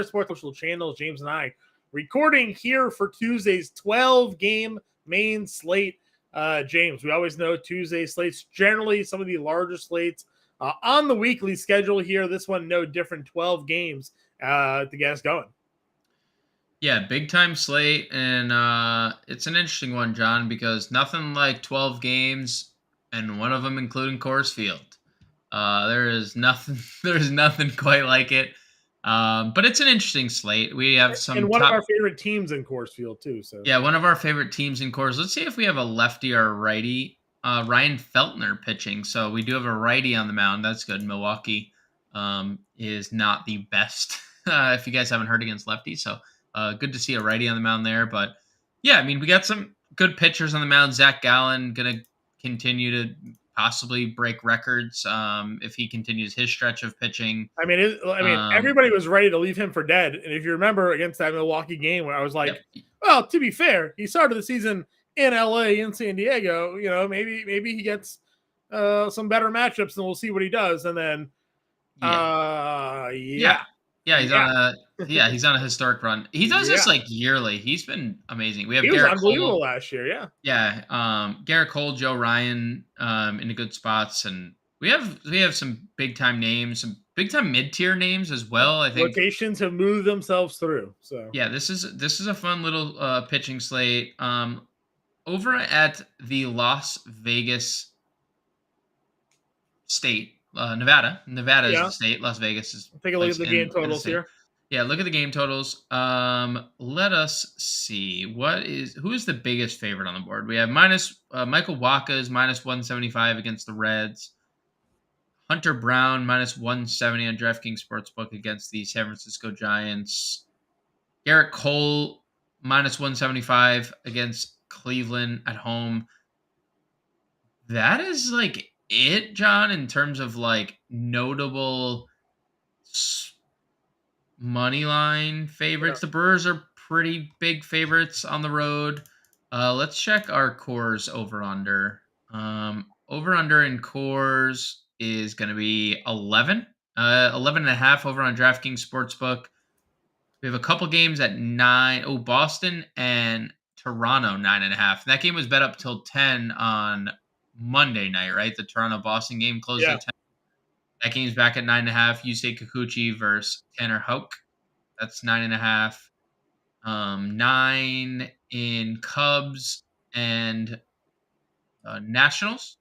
Sports Social Channel, James and I recording here for Tuesday's 12-game main slate. James, we always know Tuesday slates generally some of the larger slates on the weekly schedule here. This one, no different, 12 games to get us going. Yeah, big time slate, and it's an interesting one, John, because nothing like 12 games, and one of them including Coors Field. There's nothing quite like it. But it's an interesting slate. We have some and one of our favorite teams in Coors Field too. So yeah, one of our favorite teams in Coors. Let's see if we have a lefty or a righty. Ryan Feltner pitching, so we do have a righty on the mound. That's good. Milwaukee is not the best. If you guys haven't heard against lefties, so good to see a righty on the mound there. But yeah, I mean, we got some good pitchers on the mound. Zach Gallen gonna continue to possibly break records if he continues his stretch of pitching. I mean, everybody was ready to leave him for dead. And if you remember against that Milwaukee game where I was like, well, to be fair, he started the season in LA, in San Diego. You know, maybe he gets some better matchups, and we'll see what he does. And then, he's on a historic run. He does this like yearly. He's been amazing. We have he was unbelievable last year. Garrett Cole, Joe Ryan in the good spots, and we have some big time names, some big time mid tier names as well. I think rotations have moved themselves through. So yeah, this is a fun little pitching slate. Over at the Las Vegas state. Nevada is the state. Las Vegas is. Take a look at the game totals here. Yeah, look at the game totals. Let us see who is the biggest favorite on the board. We have Michael Wacha is minus 175 against the Reds. Hunter Brown minus 170 on DraftKings Sportsbook against the San Francisco Giants. Garrett Cole minus 175 against Cleveland at home. That is like it, John, in terms of like notable money line favorites. The Brewers are pretty big favorites on the road. Let's check our Coors over under. Over under in Coors is going to be 11 and a half over on DraftKings Sportsbook. We have a couple games at 9. Boston and Toronto 9.5. That game was bet up till 10 on Monday night, right? The Toronto-Boston game closed at 10. That game's back at 9.5. Yusei Kikuchi versus Tanner Houck. That's 9.5. 9 in Cubs and Nationals.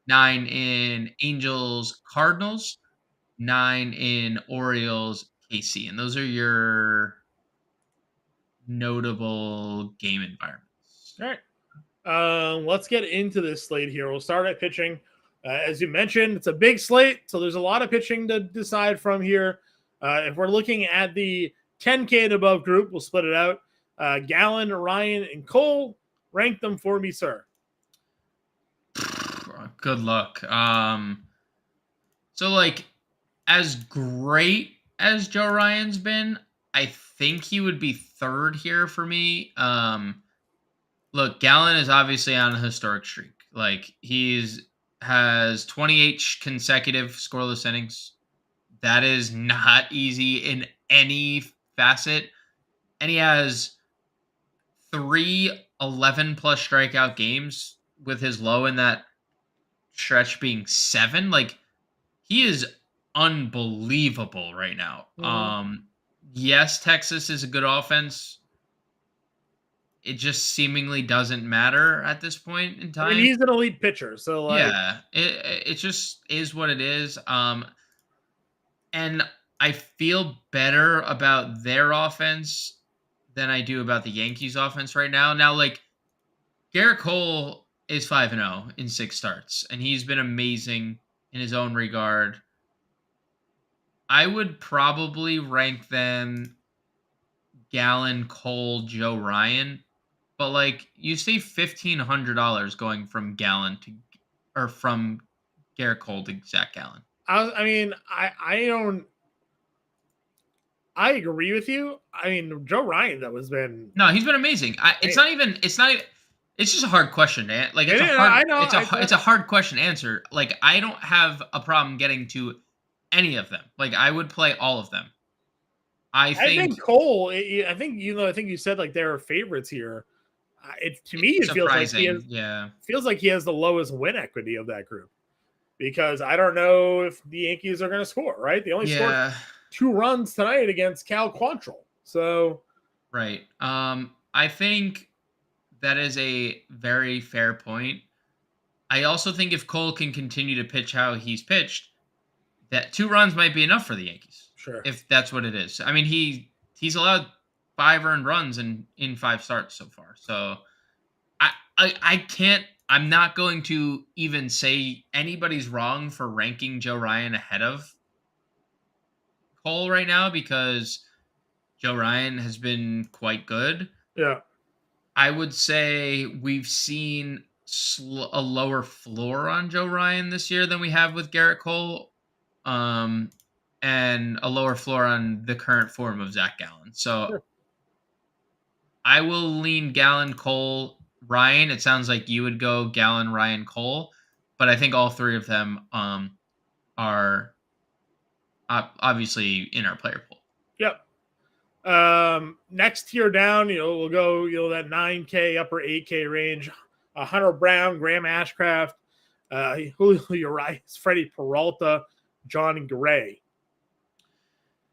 9 in Angels Cardinals. 9 in Orioles KC. And those are your notable game environments. All right. Let's get into this slate here. We'll start at pitching. As you mentioned, it's a big slate, so there's a lot of pitching to decide from here. If we're looking at the 10K and above group, we'll split it out. Gallen, Ryan, and Cole, rank them for me, sir. Good luck. So, like, as great as Joe Ryan's been, I think he would be third here for me. Look, Gallen is obviously on a historic streak. Like, has 28 consecutive scoreless innings. That is not easy in any facet. And he has 3 11-plus strikeout games with his low in that stretch being 7. Like, he is unbelievable right now. Yes, Texas is a good offense. It just seemingly doesn't matter at this point in time. I mean, he's an elite pitcher, so like, yeah, it just is what it is. And I feel better about their offense than I do about the Yankees' offense right now. Now, like, Garrett Cole is 5-0 in 6 starts, and he's been amazing in his own regard. I would probably rank them Gallen, Cole, Joe Ryan. But, like, you see $1,500 going from Gallen from Garrett Cole to Zach Gallen. I agree with you. I mean, Joe Ryan, he's been amazing. It's just a hard question. Like, it's a hard question to answer. Like, I don't have a problem getting to any of them. Like, I would play all of them. I think Cole. I think I think you said like they're favorites here. To me, it surprising. feels like he has the lowest win equity of that group because I don't know if the Yankees are going to score. Right, they only scored 2 runs tonight against Cal Quantrill. So right. I think that is a very fair point. I also think if Cole can continue to pitch how he's pitched, that 2 runs might be enough for the Yankees. Sure. If that's what it is. I mean, he's allowed 5 earned runs in 5 starts so far. So I can't. I'm not going to even say anybody's wrong for ranking Joe Ryan ahead of Cole right now because Joe Ryan has been quite good. Yeah. I would say we've seen a lower floor on Joe Ryan this year than we have with Garrett Cole, and a lower floor on the current form of Zach Gallen. So Sure. I will lean Gallen, Cole, Ryan. It sounds like you would go Gallen, Ryan, Cole, but I think all 3 of them are obviously in our player pool. Yep. Next tier down, we'll go, that 9K, upper 8K range. Hunter Brown, Graham Ashcraft, Julio Urias, Freddie Peralta, John Gray.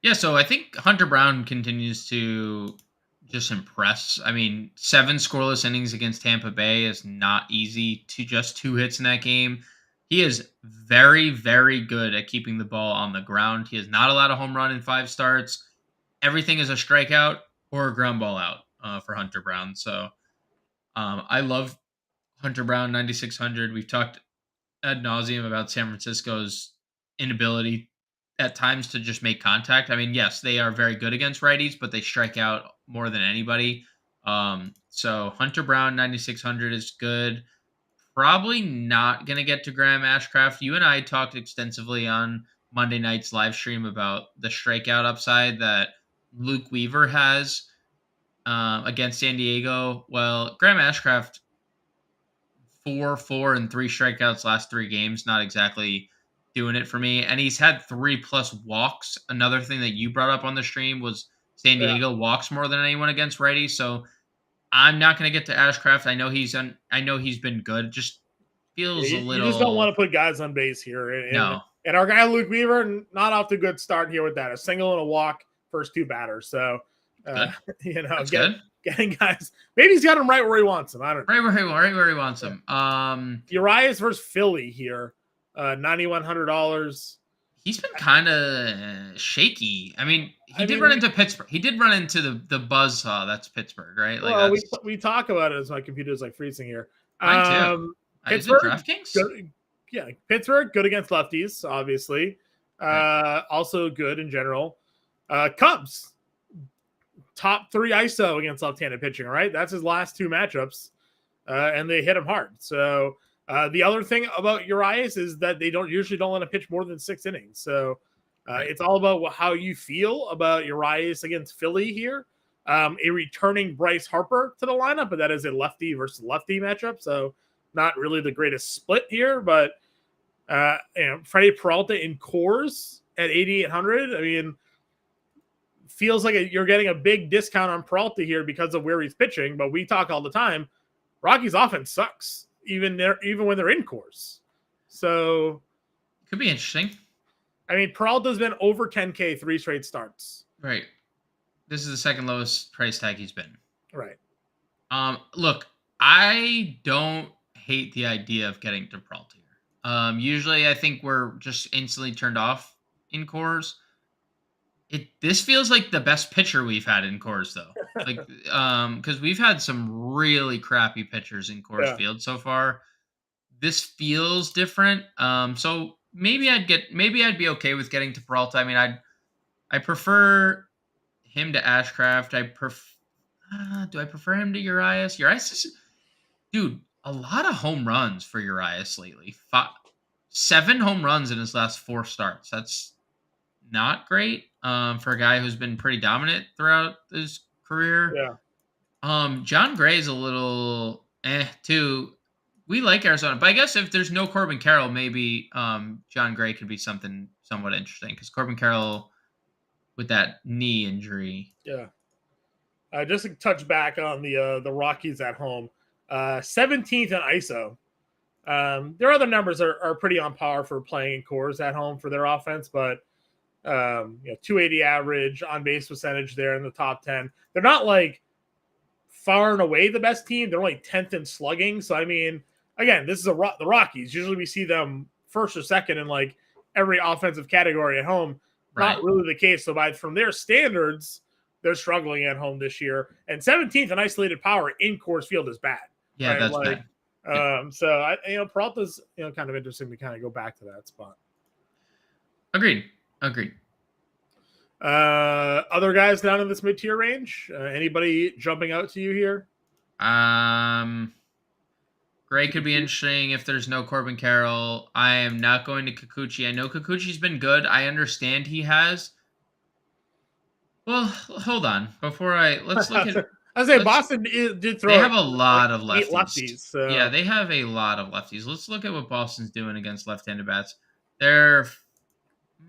Yeah, so I think Hunter Brown continues to just impress. I mean, 7 scoreless innings against Tampa Bay is not easy. To just 2 hits in that game. He is very, very good at keeping the ball on the ground. He has not allowed a home run in 5 starts. Everything is a strikeout or a ground ball out for Hunter Brown. So I love Hunter Brown 9,600. We've talked ad nauseum about San Francisco's inability at times to just make contact. I mean, yes, they are very good against righties, but they strike out more than anybody. So Hunter Brown 9,600 is good. Probably not going to get to Graham Ashcraft. You and I talked extensively on Monday night's live stream about the strikeout upside that Luke Weaver has against San Diego. Well, Graham Ashcraft 4 and 3 strikeouts last 3 games. Not exactly doing it for me. And he's had 3+ walks. Another thing that you brought up on the stream was San Diego walks more than anyone against righties. So I'm not going to get to Ashcraft. I know he's been good. It just feels a little. You just don't want to put guys on base here. And our guy Luke Weaver, not off to a good start here with that. A single and a walk, first 2 batters. So That's good. Getting guys. Maybe he's got him right where he wants him. I don't know. Right where he wants him. Urias versus Philly here. $9,100. He's been kind of shaky. I mean, he did run into Pittsburgh. He did run into the buzzsaw. That's Pittsburgh, right? Like, well, we talk about it as my computer's like freezing here. Mine too. Pittsburgh, DraftKings? Pittsburgh, good against lefties, obviously. Right. Also good in general. Cubs, top 3 ISO against left-handed pitching, right? That's his last 2 matchups, and they hit him hard. So the other thing about Urias is that they usually don't let him pitch more than 6 innings. So it's all about how you feel about Urias against Philly here. A returning Bryce Harper to the lineup, but that is a lefty versus lefty matchup. So not really the greatest split here, but Freddie Peralta in Coors at 8,800. I mean, feels like you're getting a big discount on Peralta here because of where he's pitching. But we talk all the time, Rockies' offense sucks, even when they're in Coors. So could be interesting. I mean, Peralta's been over 10K 3 straight starts. Right. This is the second lowest price tag he's been. Right. Look, I don't hate the idea of getting to Peralta here. Usually I think we're just instantly turned off in Coors. This feels like the best pitcher we've had in Coors, though. Like, because we've had some really crappy pitchers in Coors Field so far. This feels different. So maybe I'd be okay with getting to Peralta. I mean, I prefer him to Ashcraft. Do I prefer him to Urias? Urias is, dude, a lot of home runs for Urias lately. 7 home runs in his last 4 starts. That's not great for a guy who's been pretty dominant throughout his career. Yeah. John Gray is a little too. We like Arizona, but I guess if there's no Corbin Carroll, maybe John Gray could be something somewhat interesting because Corbin Carroll with that knee injury. Yeah. Just to touch back on the Rockies at home, 17th in ISO. Their other numbers are pretty on par for playing in Coors at home for their offense, but 280 average, on base percentage there in the top 10. They're not like far and away the best team. They're only 10th in slugging. So I mean, again, this is the Rockies. Usually we see them first or second in like every offensive category at home. Right. Not really the case. So from their standards, they're struggling at home this year. And 17th in isolated power in Coors Field is bad. Yeah, right? that's like, bad. So Peralta's kind of interesting to kind of go back to that spot. Agreed. Other guys down in this mid-tier range? Anybody jumping out to you here? Gray could be interesting if there's no Corbin Carroll. I am not going to Kikuchi. I know Kikuchi's been good. I understand he has. Well, hold on. Let's look at. I say Boston did throw. They have a lot of lefties. So. Yeah, they have a lot of lefties. Let's look at what Boston's doing against left-handed bats. They're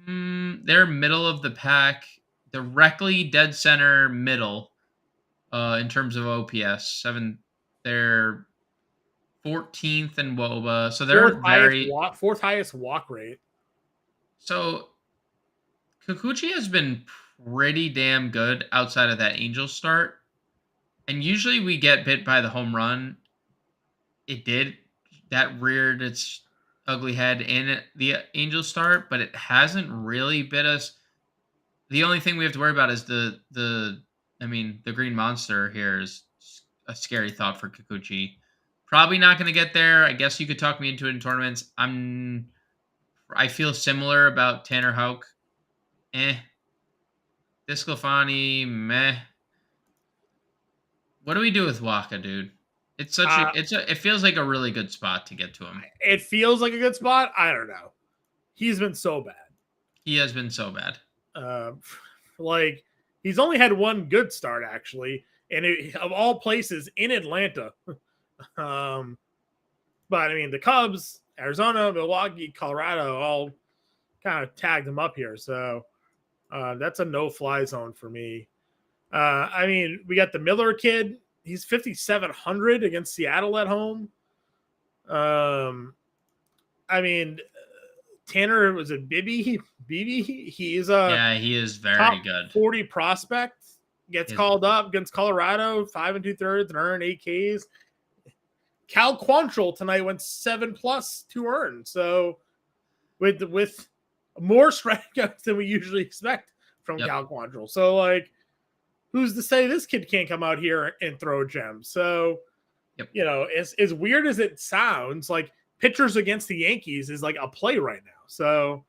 middle of the pack, directly dead center middle. In terms of OPS, they're 14th in WOBA, so they're fourth highest walk rate. So Kikuchi has been pretty damn good outside of that Angels start, and usually we get bit by the home run. It did that reared its ugly head in the Angels start, but it hasn't really bit us. The only thing we have to worry about is the Green Monster here is a scary thought for Kikuchi. Probably not going to get there. I guess you could talk me into it in tournaments. I feel similar about Tanner Houck. Disclafani, meh. What do we do with Waka, dude? It feels like a really good spot to get to him. It feels like a good spot. I don't know. He's been so bad. He has been so bad. Like he's only had one good start actually, and of all places in Atlanta. But I mean, the Cubs, Arizona, Milwaukee, Colorado all kind of tagged him up here. So that's a no-fly zone for me. I mean, we got the Miller kid. He's 5,700 against Seattle at home. I mean, Tanner was a Bibby. He is he is very good. 40 prospect. Gets called up against Colorado, 5 2/3, and earned 8 Ks. Cal Quantrill tonight went 7+ 2 earned. So with more strikeouts than we usually expect from Cal Quantrill. So like, who's to say this kid can't come out here and throw gems? So, as weird as it sounds, like pitchers against the Yankees is like a play right now. So,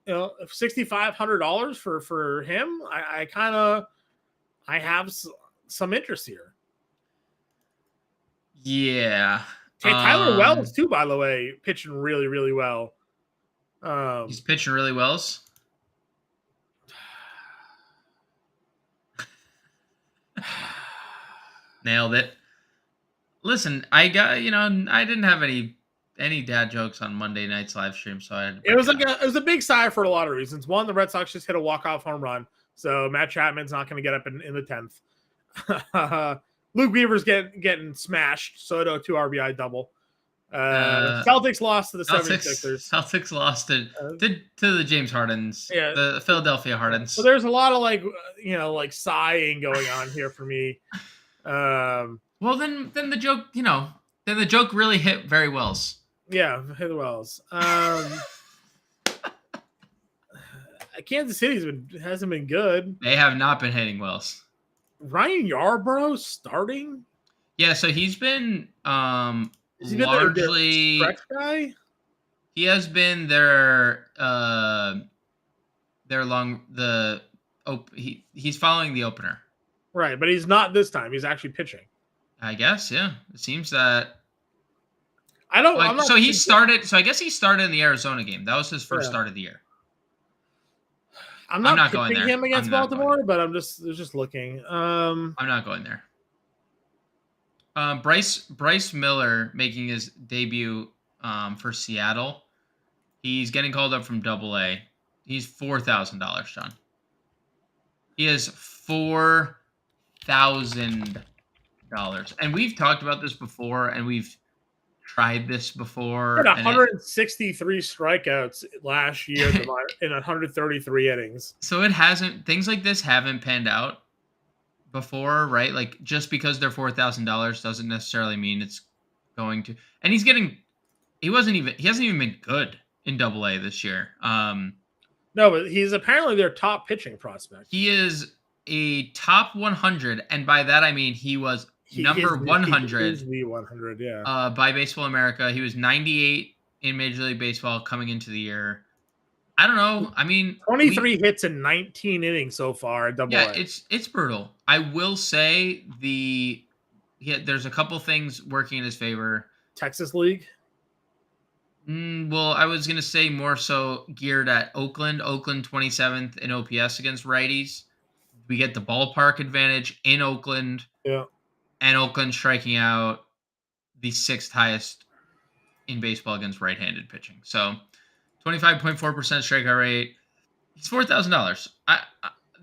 $6,500 for him. I have some interest here. Yeah. Tyler Wells too, by the way, pitching really, really well. He's pitching really well. Nailed it. Listen, I didn't have any dad jokes on Monday night's live stream, so it was a big sigh for a lot of reasons. One, the Red Sox just hit a walk-off home run, so Matt Chapman's not going to get up in the 10th. Luke Weaver's getting smashed, Soto 2 RBI double. Celtics lost to the 76ers. Celtics lost to the James Hardens, the Philadelphia Hardens. So there's a lot of like sighing going on here for me. Well, then the joke, then the joke really hit very well. Yeah, hit Wells. Kansas City hasn't been good. They have not been hitting Wells. Ryan Yarbrough starting? Yeah, so he's been Has he been largely their stretch guy? He has been their he's following the opener. Right, but he's not this time. He's actually pitching. I guess, yeah. It seems that he started. So I guess he started in the Arizona game. That was his first start of the year. I'm not going there. Him against Baltimore, but I'm just looking. I'm not going there. Bryce Miller making his debut for Seattle. He's getting called up from Double-A. He's $4,000, John. He is $4,000. And we've talked about this before, and we've tried this before. Had And 163 strikeouts last year in 133 innings. So it hasn't, things like this haven't panned out before, right? Like, just because they're $4,000 doesn't necessarily mean it's going to. And he hasn't even been good in Double-A this year. No, but he's apparently their top pitching prospect. He is a top 100, and by that I mean he was number 100. He is the 100, yeah. By Baseball America. He was 98 in Major League Baseball coming into the year. I don't know. I mean, 23 hits in 19 innings so far at Double-A. Yeah, it's brutal. I will say there's a couple things working in his favor. Texas League? Well, I was going to say more so geared at Oakland. Oakland 27th in OPS against righties. We get the ballpark advantage in Oakland. Yeah. And Oakland striking out the 6th highest in baseball against right-handed pitching. So 25.4% strikeout rate. He's $4,000.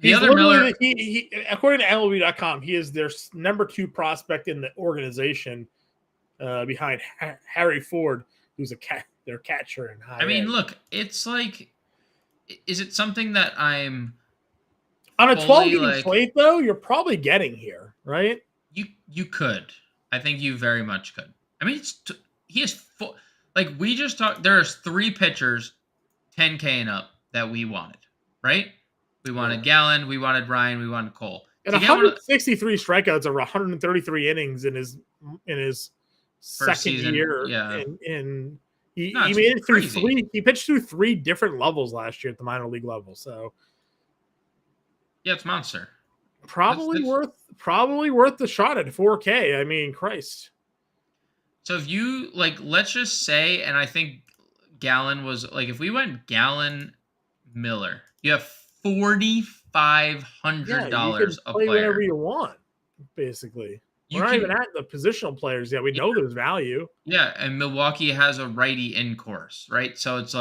The other Miller, he according to MLB.com, he is their number 2 prospect in the organization, behind Harry Ford, who's their catcher in high. I mean, look, it's like, is it something that I'm on a 12-game slate though? You're probably getting here, right? You could. I think you very much could. I mean, he is like we just talked. There's 3 pitchers, 10K and up that we wanted, right? We wanted Gallen, we wanted Ryan, we wanted Cole. And 163 strikeouts over 133 innings in his second season, year. Yeah. He made it through 3. He pitched through 3 different levels last year at the minor league level. So yeah, it's monster. Probably worth the shot at 4K. I mean, Christ. So if you let's just say, and I think Gallen was if we went Gallen Miller, you have $4,500 a player. Whatever you want, basically. We're not even at the positional players yet. We know there's value. Yeah, and Milwaukee has a righty in course, right? So it's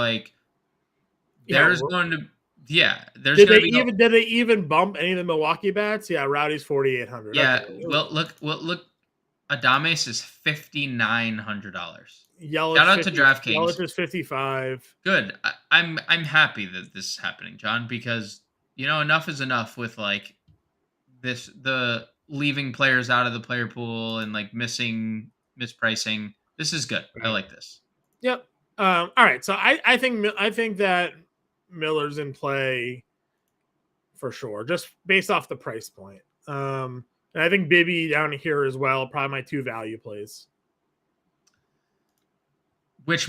there's going to. Yeah, there's did they even bump any of the Milwaukee bats? Yeah, Rowdy's 4,800. Yeah, okay. Well, look, Adames is $5,900. Shout out to DraftKings. Yelich is 55. Good. I'm happy that this is happening, John, because enough is enough with the leaving players out of the player pool and mispricing. This is good. Right. I like this. Yep. All right. So I think that Miller's in play for sure, just based off the price point. And I think Bibby down here as well, probably my 2 value plays. Both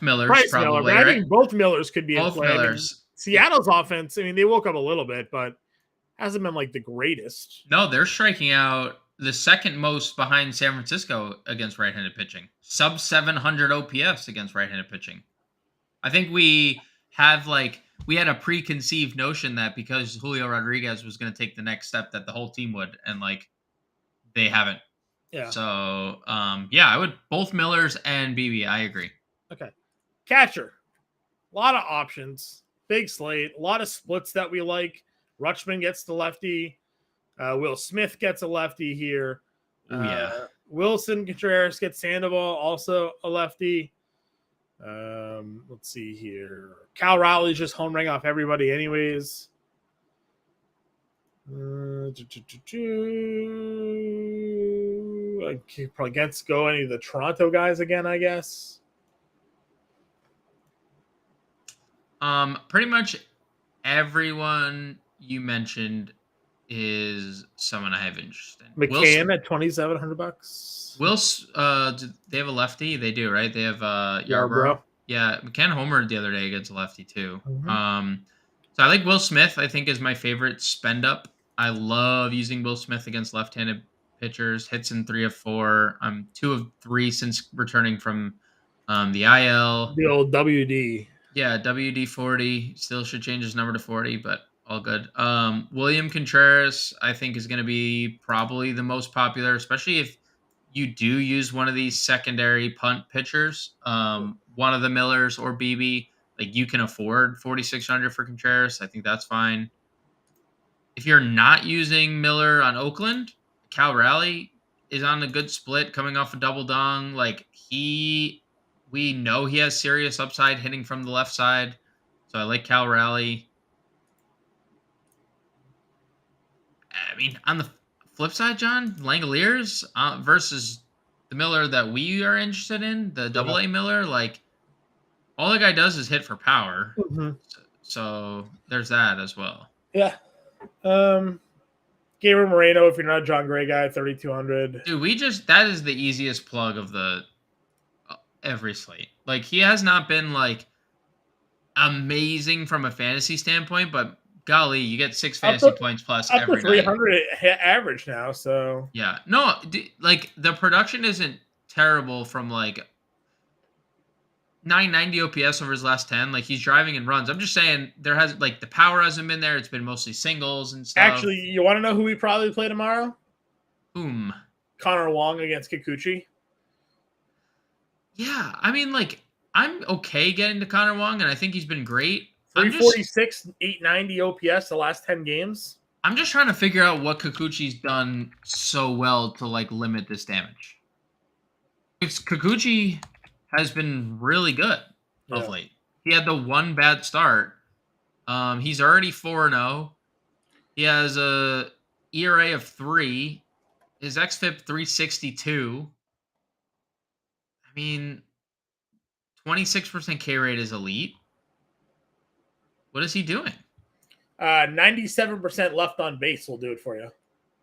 Millers Bryce probably. Miller, but right? I think both Millers could be both in play. Millers. Seattle's offense, they woke up a little bit, but hasn't been the greatest. No, they're striking out the second most behind San Francisco against right-handed pitching. Sub 700 OPS against right-handed pitching. I think we have we had a preconceived notion that because Julio Rodriguez was going to take the next step that the whole team would, and they haven't. Yeah. So I would both Millers and BB. I agree. Okay. Catcher. A lot of options. Big slate. A lot of splits that we like. Rutschman gets the lefty. Will Smith gets a lefty here. Wilson Contreras gets Sandoval, also a lefty. Let's see here. Cal Rowley's just home running off everybody anyways. I could probably go any of the Toronto guys again, I guess. Pretty much everyone you mentioned is someone I have interest in. McCann at $2,700. Do they have a lefty? They do, right? They have Yarbrough. Yeah, McCann homered the other day against a lefty too. Mm-hmm. So I like Will Smith. I think is my favorite spend up. I love using Will Smith against left-handed pitchers. Hits in 3 of 4. 2 of 3 since returning from the IL. The old WD. Yeah, WD 40. Still should change his number to 40, but all good. William Contreras, I think, is going to be probably the most popular, especially if you do use one of these secondary punt pitchers, one of the Millers or BB. like you can afford 4,600 for Contreras, I think that's fine. If you're not using Miller on Oakland, Cal Raleigh is on a good split coming off a double dong. Like we know he has serious upside hitting from the left side. So I like Cal Raleigh. I mean, on the flip side, John, Langoliers versus the Miller that we are interested in, the double A Miller, like all the guy does is hit for power. Mm-hmm. So there's that as well. Yeah. Gabriel Moreno, if you're not a John Gray guy, 3,200. Dude, that is the easiest plug of the every slate. Like he has not been like amazing from a fantasy standpoint, but golly, you get 6 fantasy points plus up every to 300 night. average now. So yeah, no, like the production isn't terrible from like 990 OPS over his last 10. Like he's driving and runs. I'm just saying there has like the power hasn't been there. It's been mostly singles and stuff. Actually, you want to know who we probably play tomorrow? Whom? Connor Wong against Kikuchi. Yeah, I mean, like I'm okay getting to Connor Wong, and I think he's been great. 346, 890 OPS the last 10 games. I'm just trying to figure out what Kikuchi's done so well to like limit this damage. Because Kikuchi has been really good of late. He had the one bad start. He's already 4-0. He has a ERA of 3. His xFIP 362. I mean, 26% K rate is elite. What is he doing? 97% left on base will do it for you.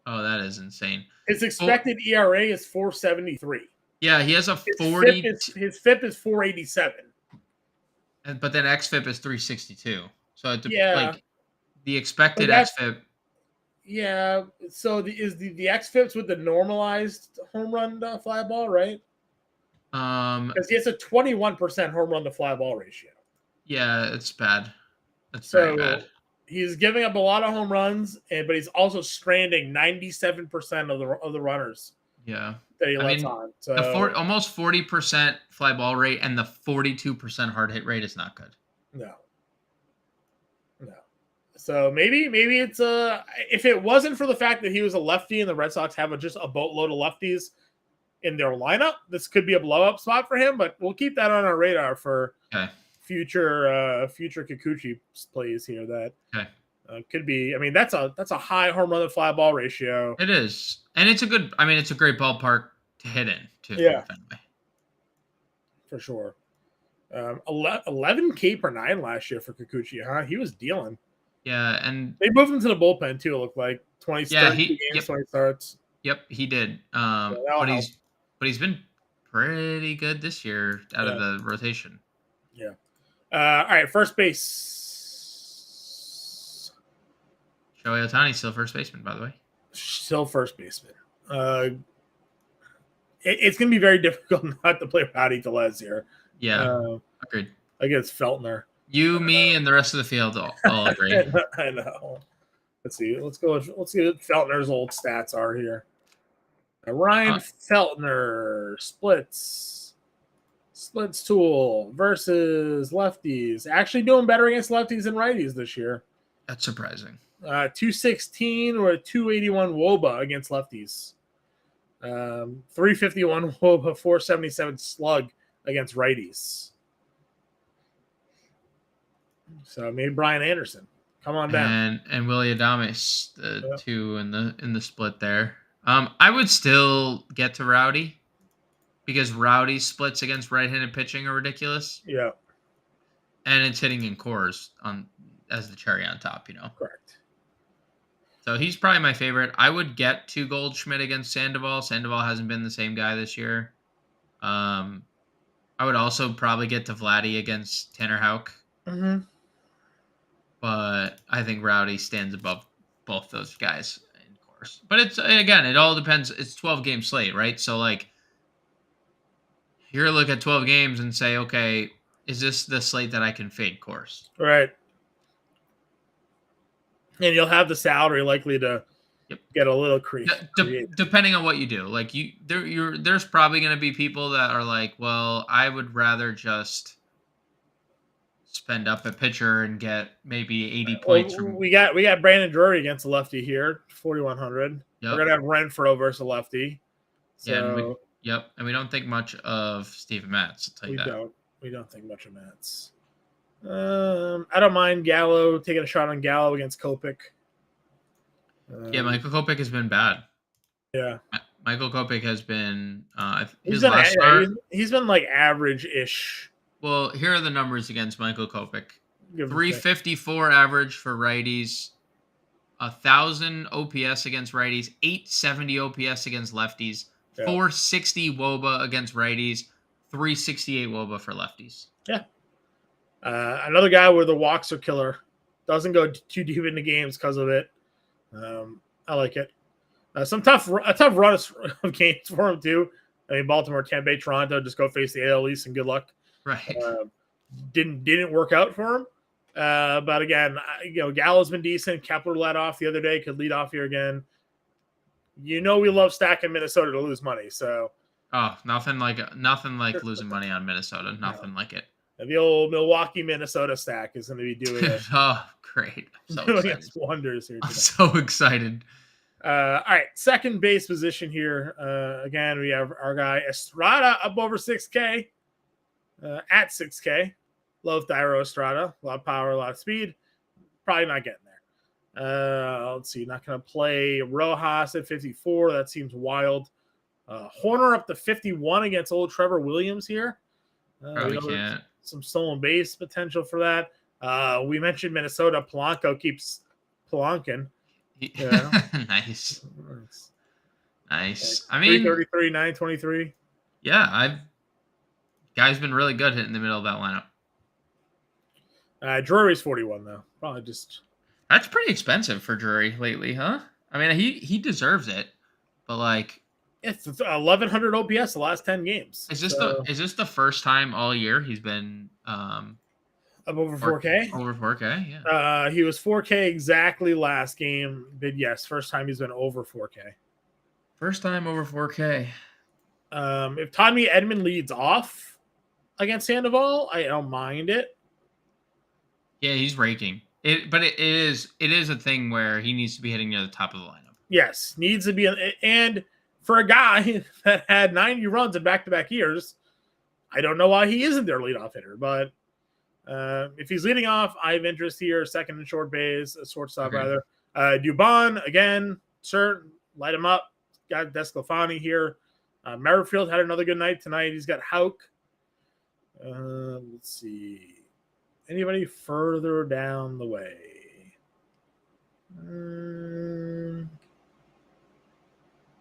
Oh, that is insane. His expected ERA is 4.73. Yeah, he has a 40. His FIP is 4.87. But then xFIP is 362. So like the expected xFIP. Yeah. So the xFIPs with the normalized home run to fly ball, right? Because he has a 21% home run to fly ball ratio. Yeah, it's bad. That's very bad. He's giving up a lot of home runs, but he's also stranding 97% of the runners. Yeah, that he lets on. So almost 40% fly ball rate and the 42% hard hit rate is not good. No. So maybe it's if it wasn't for the fact that he was a lefty and the Red Sox have just a boatload of lefties in their lineup, this could be a blow up spot for him. But we'll keep that on our radar for future Kikuchi plays here. That could be. I mean, that's a high home run to fly ball ratio. It is, and it's a good. I mean, it's a great ballpark to hit in too. Yeah, for sure. 11K per 9 last year for Kikuchi, huh? He was dealing. Yeah, and they moved him to the bullpen too. It looked like 20 starts. 20 starts. Yep, he did. But he's been pretty good this year out of the rotation. Yeah. All right, first base. Shohei Ohtani still first baseman, by the way. Still first baseman. It's going to be very difficult not to play Rowdy Tellez here. Yeah, agreed. Against Feltner. You, me, and the rest of the field all agree. I know. Let's see. Let's see what Feltner's old stats are here. Ryan Feltner splits tool versus lefties. Actually doing better against lefties than righties this year. That's surprising. 216 or a 281 WOBA against lefties. 351 WOBA, 477 slug against righties. So maybe Brian Anderson. Come on down. And Willie Adames, the two in the split there. I would still get to Rowdy because Rowdy's splits against right-handed pitching are ridiculous. Yeah. And it's hitting in cores as the cherry on top, Correct. So he's probably my favorite. I would get to Goldschmidt against Sandoval. Sandoval hasn't been the same guy this year. I would also probably get to Vladdy against Tanner Houck. Mm-hmm. But I think Rowdy stands above both those guys in course. But it all depends. It's 12-game slate, right? So like you're gonna look at 12 games and say, okay, is this the slate that I can fade course? Right. And you'll have the salary likely to get a little creative. Depending on what you do. Like there's probably gonna be people that are like, well, I would rather just spend up a pitcher and get maybe 80 Well, points from. we got Brandon Drury against the lefty here, 4,100. Yep. We're gonna have Renfroe versus a lefty. Yeah, So and we don't think much of Steven Matz. I'll tell you that. We don't think much of Matz. I don't mind Gallo taking a shot on Gallo against Kopech. Yeah, Michael Kopech has been bad. Yeah, Michael Kopech has been he's been like average-ish. Well, here are the numbers against Michael Kopech. 354 average for righties, 1,000 OPS against righties, 870 OPS against lefties, 460 WOBA against righties, 368 WOBA for lefties. Yeah. Another guy where the walks are killer. Doesn't go too deep into games because of it. I like it. A tough run of games for him too. I mean, Baltimore, Tampa Bay, Toronto, just go face the AL East and good luck. Right. Didn't work out for him. But again, Gallo's been decent. Kepler led off the other day. Could lead off here again. We love stacking Minnesota to lose money. So. Oh, nothing like losing money on Minnesota. Nothing like it. The old Milwaukee, Minnesota stack is going to be doing it. Oh, great. I'm so doing excited. Wonders here today. I'm so excited. All right, second base position here. Again, we have our guy Estrada up over 6K, at 6K. Love Thairo Estrada. A lot of power, a lot of speed. Probably not getting there. Let's see. Not going to play Rojas at 54. That seems wild. Horner up to 51 against old Trevor Williams here. Probably can't. Some stolen base potential for that. We mentioned Minnesota. Polanco keeps Polankin. Yeah. Nice. I mean, 333, 923. Yeah, guy's been really good hitting the middle of that lineup. Drury's 41 though. Probably just. That's pretty expensive for Drury lately, huh? I mean, he deserves it, but like. It's 1,100 OPS the last 10 games. Is this the first time all year he's been up over 4K? Over 4K, yeah. He was 4K exactly last game, but yes, first time he's been over 4K. First time over 4K. If Tommy Edman leads off against Sandoval, I don't mind it. Yeah, he's raking. But it is a thing where he needs to be hitting near the top of the lineup. Yes, needs to be and for a guy that had 90 runs in back-to-back years, I don't know why he isn't their leadoff hitter. But if he's leading off, I have interest here. Second and short base, shortstop rather. Dubon, again, sure, light him up. Got Desclafani here. Merrifield had another good night tonight. He's got Houck. Let's see. Anybody further down the way?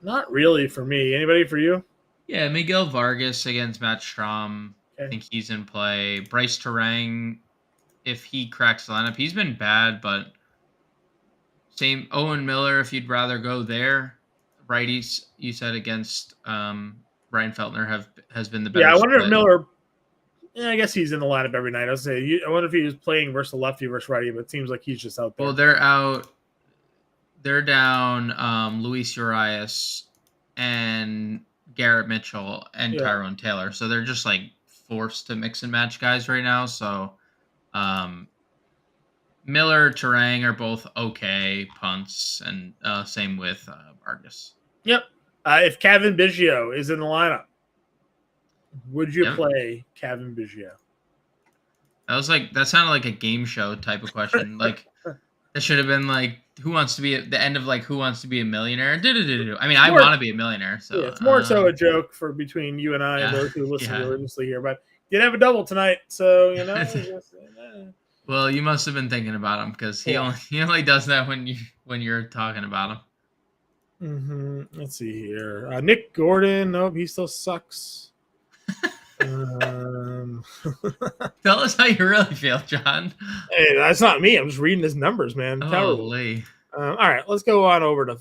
Not really for me. Anybody for you? Yeah, Miguel Vargas against Matt Strahm. Okay. I think he's in play. Bryce Terang, if he cracks the lineup. He's been bad, but same. Owen Miller, if you'd rather go there. Righties, you said, against Ryan Feltner has been the better. Yeah, I wonder if Miller. Yeah, I guess he's in the lineup every night. I wonder if he was playing versus lefty versus righty, but it seems like he's just out there. Well, they're out. They're down Luis Urias and Garrett Mitchell and Tyrone Taylor. So they're just like forced to mix and match guys right now. So Miller, Terang are both okay punts, and same with Vargas. Yep. If Kevin Biggio is in the lineup, would you play Kevin Biggio? That sounded like a game show type of question. Like that should have been like, who wants to be at the end of like Who Wants to Be a Millionaire? I mean, I want to be a millionaire. So it's more so a joke for between you and I and those who listen religiously here. But did have a double tonight, so Well, you must have been thinking about him because he only does that when you're talking about him. Let's see here. Nick Gordon. Nope, he still sucks. Tell us how you really feel, John. Hey, that's not me. I'm just reading his numbers, man. Holy. All right, let's go on over to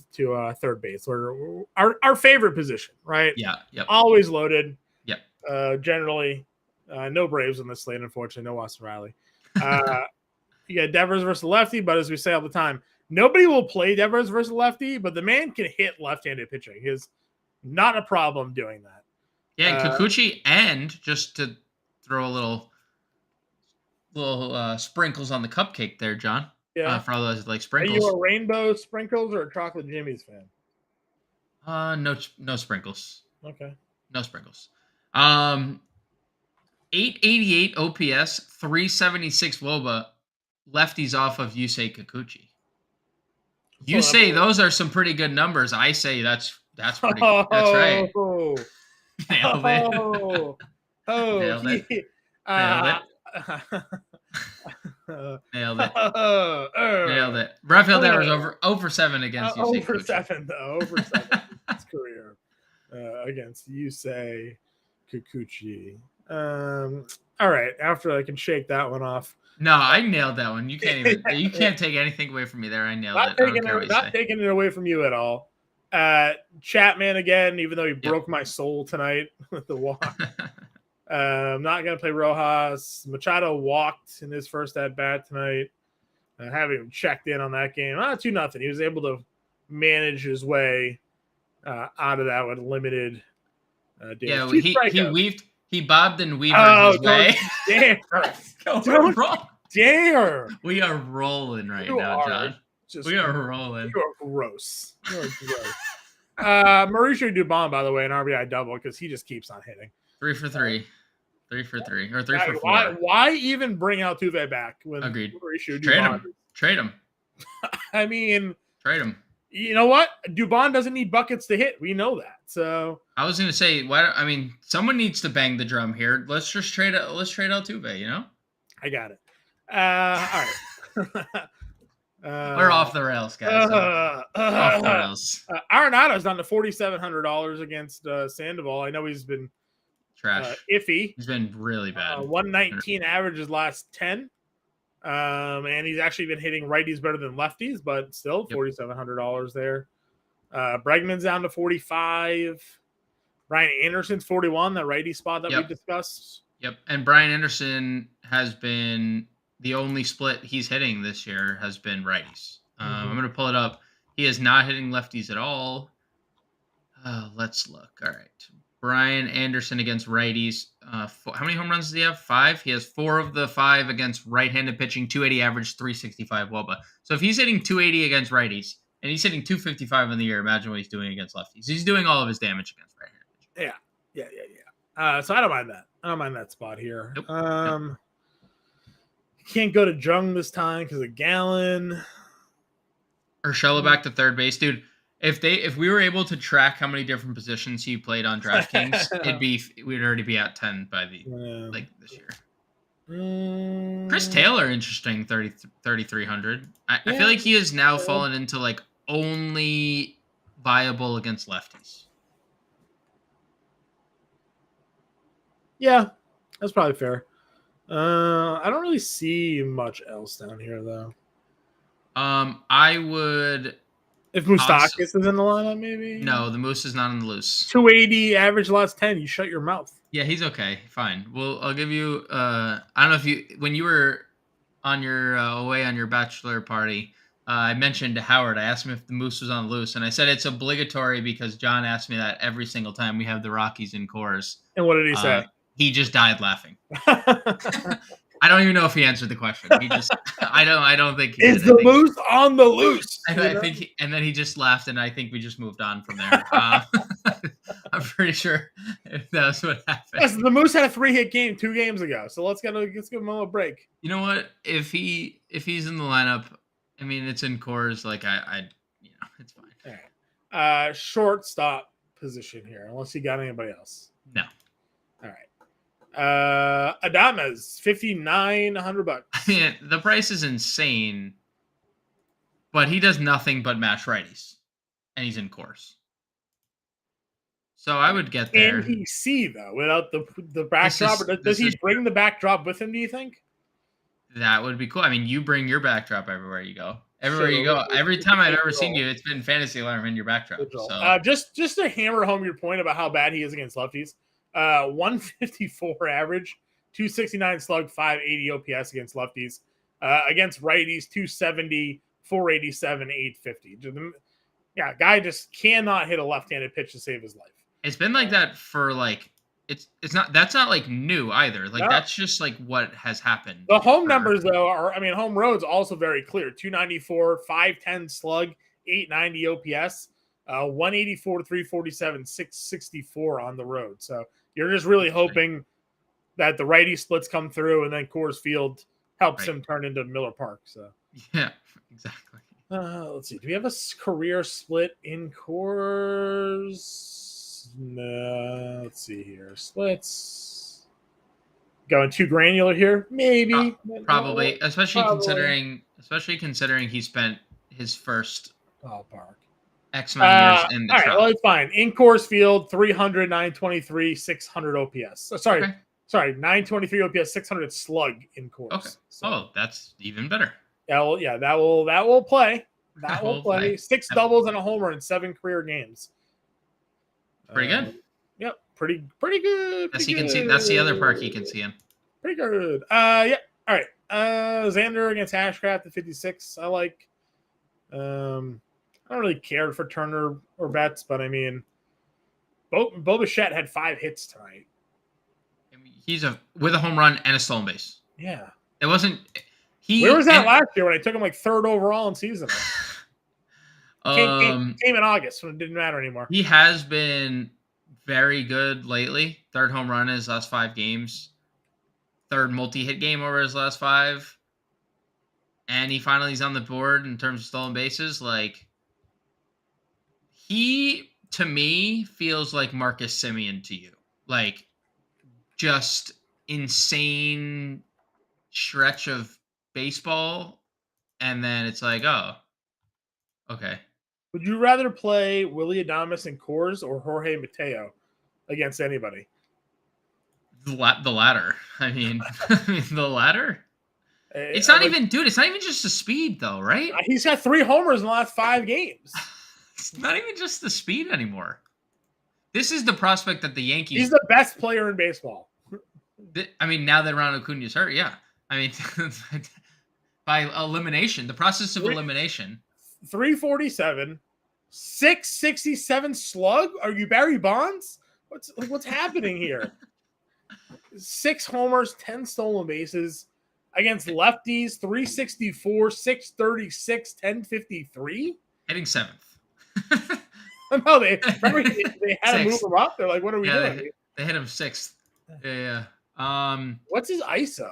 third base. Our favorite position, right? Yeah. Yep. Always loaded. Yep. Generally, no Braves on this slate, unfortunately. No Austin Riley. You got Devers versus lefty, but as we say all the time, nobody will play Devers versus lefty, but the man can hit left-handed pitching. He's not a problem doing that. Yeah, and Kikuchi, and just to throw a little sprinkles on the cupcake there, John. Yeah. For all those that like Are sprinkles. you a rainbow sprinkles or a chocolate Jimmy's fan? No sprinkles. Okay. No sprinkles. 888 OPS, 376 WOBA, lefties off of Yusei Kikuchi. You say those are some pretty good numbers. I say that's pretty good. That's right. Nailed it. Nailed it. Nailed it. Nailed it. Nailed it. Rafael Devers over 0-for-7 against Yusei 0-for-7 though. 0-for-7 his career against Yusei Kikuchi. All right. After I can shake that one off. No, I nailed that one. You can't even. You can't take anything away from me there. I nailed it. Not taking it away from you at all. Chapman again, even though he broke my soul tonight with the walk. I'm not going to play Rojas. Machado walked in his first at bat tonight. I haven't even checked in on that game. 2-0. He was able to manage his way out of that with limited. He bobbed and weaved his way. Don't dare. We are rolling right now, John. We are rolling. You are gross. You are gross. Mauricio Dubon, by the way, an RBI double because he just keeps on hitting. 3 for 3. 3 for 3. Or 3 for 4. Why even bring Altuve back when Agreed. Mauricio Dubon? Trade him. I mean, trade him. You know what? Dubon doesn't need buckets to hit. We know that. So I was going to say, someone needs to bang the drum here. Let's just trade. Let's trade Altuve. You know. I got it. All right. We're off the rails, guys. Off the rails. Arenado's down to $4,700 against Sandoval. I know he's been trash, iffy. He's been really bad. 119 average his last 10. And he's actually been hitting righties better than lefties, but still $4,700 there. Bregman's down to 45. Brian Anderson's 41, that righty spot that we discussed. Yep. And Brian Anderson has been the only split he's hitting this year has been righties. I'm going to pull it up. He is not hitting lefties at all. Let's look. All right. Brian Anderson against righties. How many home runs does he have? 5. He has 4 of the 5 against right-handed pitching, 280 average, 365 WOBA. So if he's hitting 280 against righties and he's hitting 255 in the year, imagine what he's doing against lefties. He's doing all of his damage against right-handed pitching. Yeah. So I don't mind that. I don't mind that spot here. Nope. Can't go to Jung this time because of Gallon. Urshela back to third base, dude. If we were able to track how many different positions he played on DraftKings, we'd already be at 10 by this year. Chris Taylor, interesting, 3,300. I feel like he has now fallen into only viable against lefties. Yeah, that's probably fair. I don't really see much else down here though. I would. If Moustakas is in the lineup, maybe? No, the Moose is not on the loose. 280 average last 10. You shut your mouth. Yeah, he's okay. Fine. Well, I'll give you. I don't know when you were on your away on your bachelor party, I mentioned to Howard. I asked him if the Moose was on the loose, and I said it's obligatory because John asked me that every single time we have the Rockies in Coors. And what did he say? He just died laughing. I don't even know if he answered the question. He just, I don't think he is the Moose on the loose. I think, and then he just laughed, and I think we just moved on from there. I'm pretty sure that's what happened. Yes, the Moose had a 3-hit game 2 games ago, so let's give him a break. You know what? If he's in the lineup, I mean, it's in Coors. It's fine. All right. Shortstop position here, unless you got anybody else. No. All right. Adames, $5,900. I mean, the price is insane, but he does nothing but match righties, and he's in Coors. So I would get there. Can he see though without the backdrop? Does he bring the backdrop with him? Do you think? That would be cool. I mean, you bring your backdrop everywhere you go. Every time I've ever seen you, it's been Fantasy Alarm in your backdrop. So. Just to hammer home your point about how bad he is against lefties. 154 average, 269 slug, 580 OPS against lefties. Against righties, 270, 487, 850. Yeah, guy just cannot hit a left-handed pitch to save his life. It's been like that for it's not that's not like new either. Like No. that's just like what has happened. The home for- numbers, though, home roads also very clear. 294, 510 slug, 890 OPS, 184, 347, 664 on the road. So you're just really hoping that the righty splits come through, and then Coors Field helps him turn into Miller Park. So yeah, exactly. let's see. Do we have a career split in Coors? No. Let's see here. Splits. Going too granular here, maybe. Probably, especially Probably. considering he spent his first Ballpark. X amount of years in the All right, Trop. well, it's fine. In Coors Field, 300, 923, 600 OPS. Sorry, 923 OPS, 600 slug in Coors. Okay. So, That's even better. that will play. That will play. 6 doubles and a homer in 7 career games. Pretty good. Yep, pretty good. Yes, you can see. That's the other park you can see him. Pretty good. Yeah. All right. Xander against Hashcraft at 56. I like. I don't really care for Turner or Betts, but I mean, Bo Bichette had 5 hits tonight. I mean, he's with a home run and a stolen base. Yeah. It wasn't. Where was that last year when I took him like 3rd overall in season? Came in August, so it didn't matter anymore. He has been very good lately. 3rd home run in his last 5 games. 3rd multi-hit game over his last 5. And he finally is on the board in terms of stolen bases. Like, he, to me, feels like Marcus Semien to you. Like, just insane stretch of baseball. And then it's like, oh, okay. Would you rather play Willy Adames in Coors or Jorge Mateo against anybody? The latter. I mean, the latter. It's not even, dude. It's not even just the speed, though, right? He's got 3 homers in the last 5 games. It's not even just the speed anymore. This is the prospect that the Yankees. He's the best player in baseball. I mean, now that Ronald Acuña's hurt, yeah. I mean, by elimination, the process of elimination. 347, 667 slug. Are you Barry Bonds? What's happening here? 6 homers, 10 stolen bases against lefties. 364, 636, 1053. Hitting 7th. No, they had to move him up. They're like, what are we doing? They hit him 6th. Yeah. What's his ISO?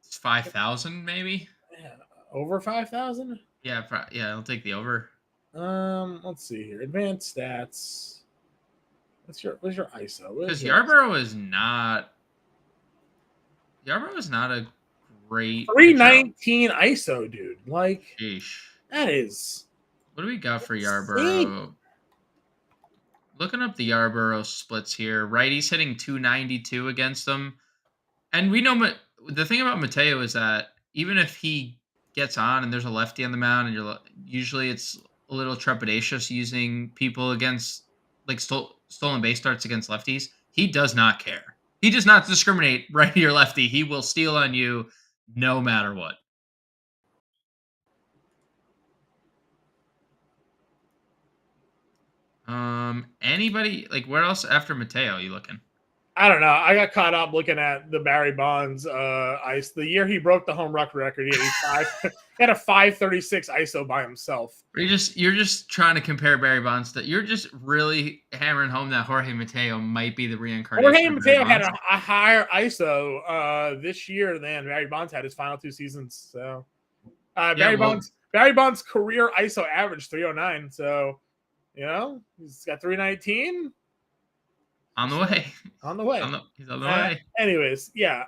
It's 5,000 maybe. Yeah, over 5,000. Yeah, I'll take the over. Let's see here. Advanced stats. What's your ISO? Because Yarborough is not a great 319 ISO, dude. Like, sheesh. That is. What do we got for Yarborough? Looking up the Yarborough splits here. Righty's hitting 292 against them. And we know the thing about Mateo is that even if he gets on and there's a lefty on the mound, and usually it's a little trepidatious using people against like stolen base starts against lefties. He does not care. He does not discriminate righty or lefty. He will steal on you no matter what. Anybody like where else after Mateo are you looking? I don't know. I got caught up looking at the Barry Bonds ice. The year he broke the home run record, he had a 536 ISO by himself. You're just trying to compare Barry Bonds to. You're just really hammering home that Jorge Mateo might be the reincarnation. Jorge Mateo had a higher ISO this year than Barry Bonds had his final 2 seasons. So Barry Bonds' career ISO average 309. So he's got 319. On the way. He's on the way. Anyways, yeah.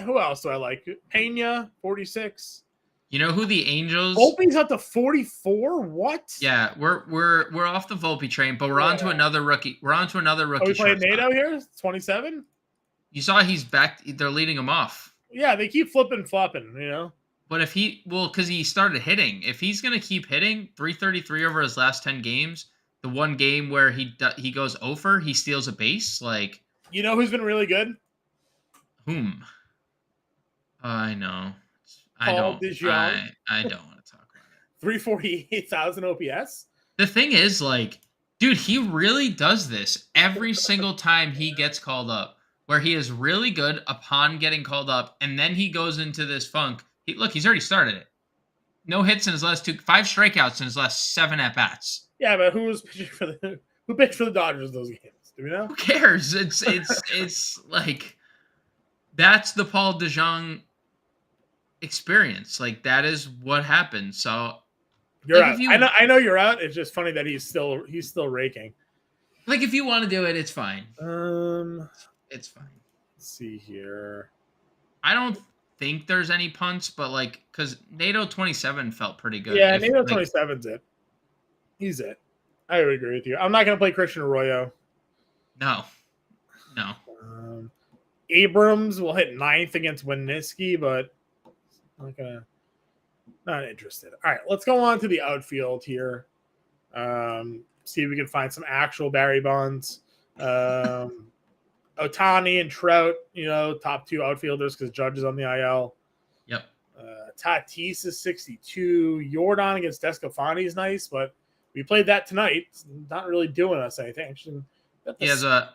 Who else do I like? Pena, 46. You know who the Angels? Volpe's up to 44. What? Yeah, we're off the Volpe train, but we're on to another rookie. We're on to another rookie. Are we playing NATO here? 27. You saw he's back. They're leading him off. Yeah, they keep flopping. But if because he started hitting. If he's gonna keep hitting, 333 over his last 10 games. The one game where he goes over, he steals a base. Like, you know who's been really good? Whom? I know. I don't want to talk about it. 348,000 OPS. The thing is, like, Dude, he really does this every single time he gets called up, where he is really good upon getting called up, and then he goes into this funk. He's already started it. No hits in his last 5 strikeouts in his last 7 at bats. Yeah, but who pitched for the Dodgers those games? Do we know? Who cares? It's like that's the Paul DeJong experience. Like that is what happened. So You're like out. I know you're out. It's just funny that he's still raking. like if you want to do it, it's fine. It's fine. Let's see here. I don't think there's any punts, but like because NATO 27 felt pretty good. Yeah, NATO 27's it. He's it. I would agree with you. I'm not going to play Christian Arroyo. No. Abrams will hit 9th against Winniski, but not interested. All right, let's go on to the outfield here. See if we can find some actual Barry Bonds. Otani and Trout, top 2 outfilders because Judge is on the IL. Yep. Tatis is 62. Jordan against Descafani is nice, but we played that tonight. It's not really doing us anything. Actually, he has a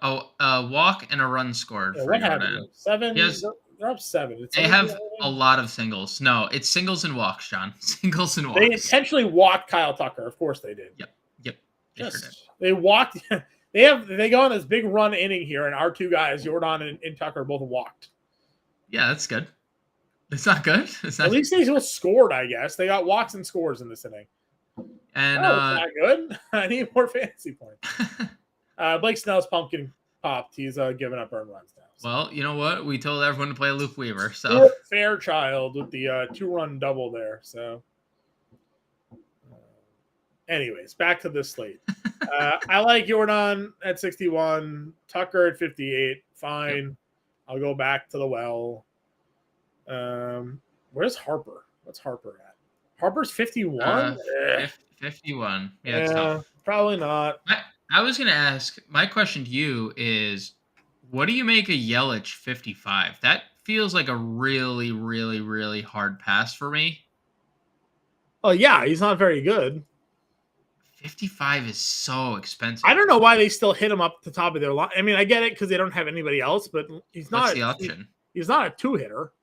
walk and a run scored. Yeah, what happened? 7? They're up 7. They have a lot of singles. No, it's singles and walks, John. Singles and walks. They intentionally walked Kyle Tucker. Of course they did. Yep. They walked. They go on this big run inning here, and our 2 guys, Jordan and Tucker, both walked. Yeah, that's good. It's not good. At least they scored, I guess. They got walks and scores in this inning. And it's not good. I need more fantasy points. Blake Snell's pumpkin popped. He's giving up earned runs now. So. Well, you know what? We told everyone to play Luke Weaver. So Fairchild with the 2-run double there. So, anyways, back to this slate. I like Jordan at 61, Tucker at 58. Fine. Yep. I'll go back to the well. Where's Harper? What's Harper at? Harper's 51? 51. Yeah, it's tough. Probably not. I was going to ask, my question to you is, what do you make a Yelich 55? That feels like a really, really, really hard pass for me. Oh, yeah, he's not very good. 55 is so expensive. I don't know why they still hit him up the top of their line. I mean, I get it because they don't have anybody else, but he's not. What's the option? He's not a 2-hitter.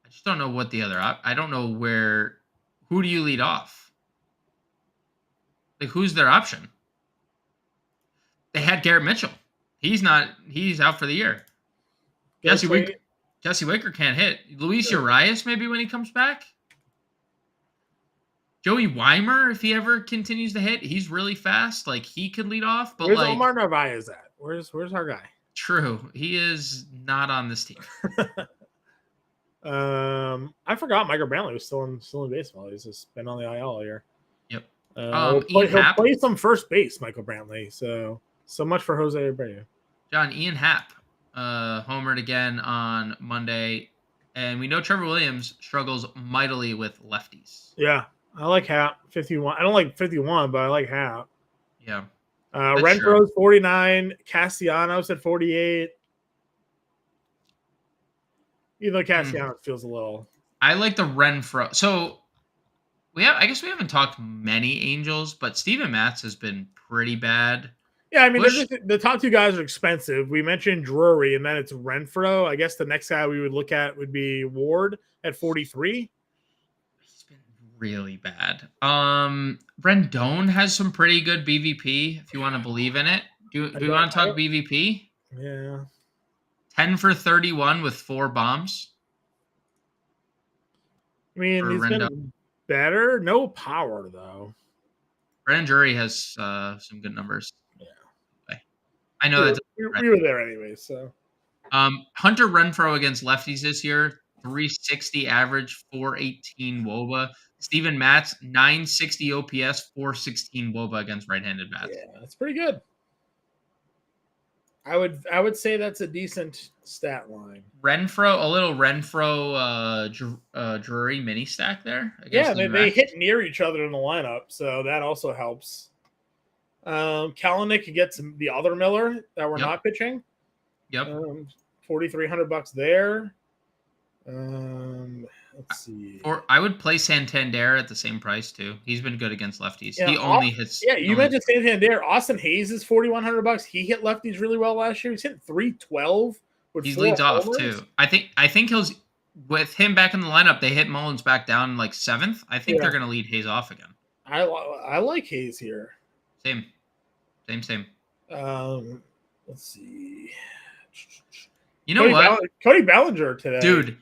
I just don't know what the other. I don't know where. Who do you lead off? Like, who's their option? They had Garrett Mitchell. He's not. He's out for the year. Jesse Waker can't hit. Luis Urias maybe when he comes back. Joey Weimer, if he ever continues to hit, he's really fast. Like he could lead off. But where's Omar Narvaez at? Where's our guy? True, he is not on this team. I forgot Michael Brantley was still in baseball. He's just been on the IL all year. Yep. He'll play some first base, Michael Brantley. So much for Jose Abreu. John, Ian Happ homered again on Monday, and we know Trevor Williams struggles mightily with lefties. Yeah, I like Happ 51. I don't like 51, but I like Happ. Yeah. Renfro's 49. Castellanos at 48. Even though Castellanos feels a little. I like the Renfro. So I guess we haven't talked many Angels, but Steven Matz has been pretty bad. Yeah, I mean, the top 2 guys are expensive. We mentioned Drury, and then it's Renfro. I guess the next guy we would look at would be Ward at 43. He's been really bad. Rendon has some pretty good BVP, if you want to believe in it. Do we want to talk BVP? Yeah. 10 for 31 with 4 bombs. I mean, he's been better. No power, though. Brandon Drury has some good numbers. Yeah. I know that we were there anyway, so. Hunter Renfroe against lefties this year, 360 average, 418 WOBA. Steven Matz, 960 OPS, 416 WOBA against right-handed bats. Yeah, that's pretty good. I would say that's a decent stat line. A little Renfroe Drury mini stack there. Yeah, they hit near each other in the lineup, so that also helps. Kalanick gets the other Miller that we're not pitching. Yep. $4,300 there. Let's see. Or I would play Santander at the same price too. He's been good against lefties. Yeah, He only hits. Yeah, you mentioned Santander. Austin Hayes is $4,100. He hit lefties really well last year. He's hitting 312 with He 4 leads off homers. too. I think he'll with him back in the lineup. They hit Mullins back down like 7th. I think they're going to lead Hayes off again. I like Hayes here. Same. Let's see. You know what? Cody Bellinger today, dude.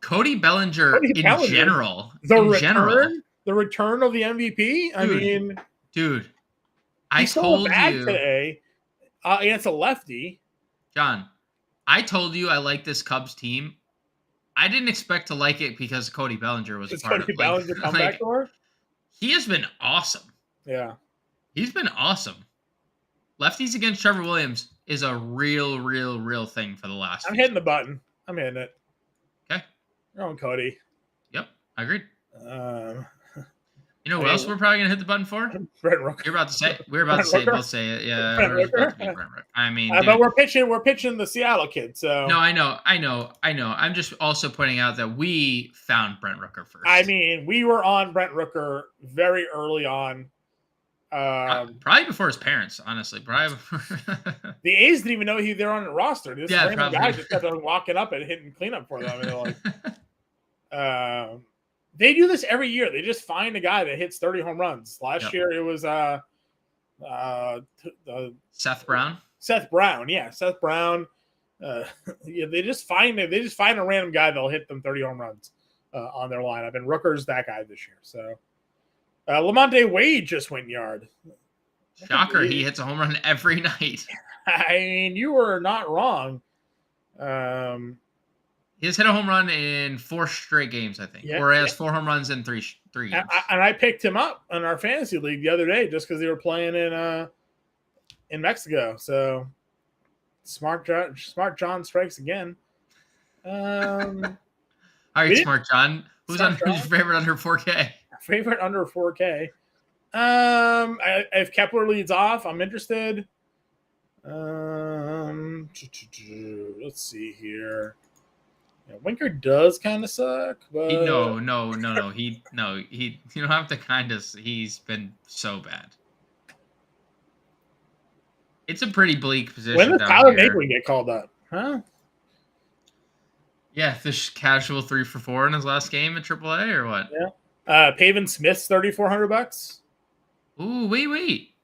Cody Bellinger in general. The return of the MVP. I mean, dude, I told you today against a lefty. John, I told you I like this Cubs team. I didn't expect to like it because Cody Bellinger was a part of it. Bellinger comeback door? He has been awesome. Yeah. He's been awesome. Lefties against Trevor Williams is a real thing for the last. I'm hitting the button. I'm hitting it. Okay. You're on Cody. Yep, I agreed. You know what I else we're probably gonna hit the button for? Brent Rooker. You're about to say. We're about to say. Both say it. Yeah. Brent Rooker. I mean, but we're pitching the Seattle kid. So no, I know. I'm just also pointing out that we found Brent Rooker first. I mean, we were on Brent Rooker very early on. Probably before his parents, honestly. Probably before. The A's didn't even know they're on the roster. This random guy just kept on walking up and hitting cleanup for them. And they're like, they do this every year. They just find a guy that hits 30 home runs. Last year it was Seth Brown. Seth Brown, yeah, Seth Brown. Yeah, they just find a random guy that'll hit them 30 home runs on their lineup, and Rooker's that guy this year. So Lamonte Wade just went yard. Shocker, he hits a home run every night. I mean, you were not wrong. He has hit a home run in 4 straight games, I think. Or he has 4 home runs in 3 games. And I picked him up in our fantasy league the other day just because they were playing in Mexico. So Smart John strikes again. All right, Smart John. Who's your favorite under 4K? Favorite under 4K. If Kepler leads off, I'm interested. Let's see here. Yeah, Winker does kind of suck, but no. He you don't have to kind of. He's been so bad. It's a pretty bleak position. When does Tyler Naquin get called up? Huh? Yeah, this casual 3 for 4 in his last game at AAA or what? Yeah. Pavin Smith's $3,400. Ooh, wait.